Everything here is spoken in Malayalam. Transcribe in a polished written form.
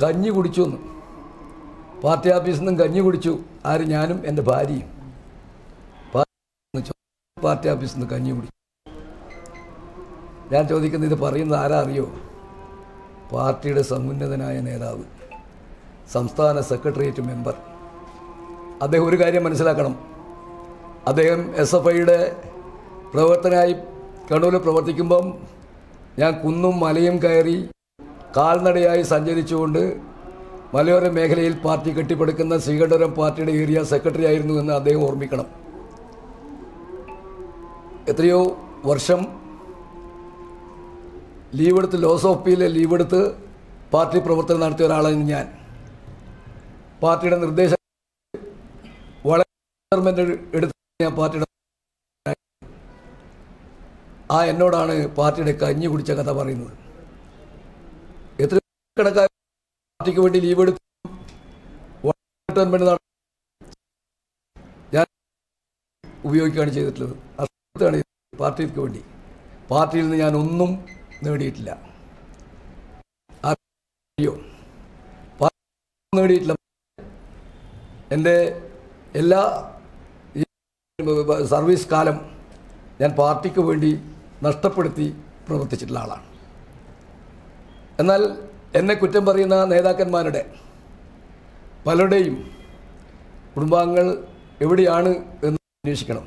കഞ്ഞി കുടിച്ചു എന്ന്. പാർട്ടി ഓഫീസിൽ നിന്നും കഞ്ഞി കുടിച്ചു. ആര്? ഞാനും എൻ്റെ ഭാര്യയും. പാർട്ടി ഓഫീസിൽ നിന്ന് കഞ്ഞി കുടിച്ചു. ഞാൻ ചോദിക്കുന്നത്, ഇത് പറയുന്നത് ആരാ അറിയോ? പാർട്ടിയുടെ സമുന്നതനായ നേതാവ്, സംസ്ഥാന സെക്രട്ടേറിയറ്റ് മെമ്പർ. അദ്ദേഹം ഒരു കാര്യം മനസ്സിലാക്കണം. അദ്ദേഹം SFIയുടെ പ്രവർത്തകനായി കണ്ണൂരിൽ പ്രവർത്തിക്കുമ്പം ഞാൻ കുന്നും മലയും കയറി കാൽനടയായി സഞ്ചരിച്ചുകൊണ്ട് മലയോര മേഖലയിൽ പാർട്ടി കെട്ടിപ്പടുക്കുന്ന ശ്രീകണ്ഠപുരം പാർട്ടിയുടെ ഏരിയ സെക്രട്ടറി ആയിരുന്നു എന്ന് അദ്ദേഹം ഓർമ്മിക്കണം. എത്രയോ വർഷം ലീവെടുത്ത്, ലോസ് ഓഫ് പിയിലെ ലീവെടുത്ത് പാർട്ടി പ്രവർത്തനം നടത്തിയ ഒരാളാണ് ഞാൻ. പാർട്ടിയുടെ നിർദ്ദേശം വളരെ എടുത്ത് ഞാൻ പാർട്ടിയുടെ എന്നോടാണ് പാർട്ടിയുടെ കഞ്ഞി കുടിച്ച കഥ പറയുന്നത്. എത്ര കണക്കാർ പാർട്ടിക്ക് വേണ്ടി ലീവെടുത്ത് ഞാൻ ഉപയോഗിക്കുകയാണ് ചെയ്തിട്ടുള്ളത്. അതാണ് പാർട്ടിക്ക് വേണ്ടി. പാർട്ടിയിൽ നിന്ന് ഞാൻ ഒന്നും നേടിയിട്ടില്ല. നേടിയിട്ടില്ല. എൻ്റെ എല്ലാ സർവീസ് കാലം ഞാൻ പാർട്ടിക്ക് വേണ്ടി നഷ്ടപ്പെടുത്തി പ്രവർത്തിച്ചിട്ടുള്ള ആളാണ്. എന്നാൽ എന്നെ കുറ്റം പറയുന്ന നേതാക്കന്മാരുടെ പലരുടെയും കുടുംബാംഗങ്ങൾ എവിടെയാണ് എന്ന് അന്വേഷിക്കണം.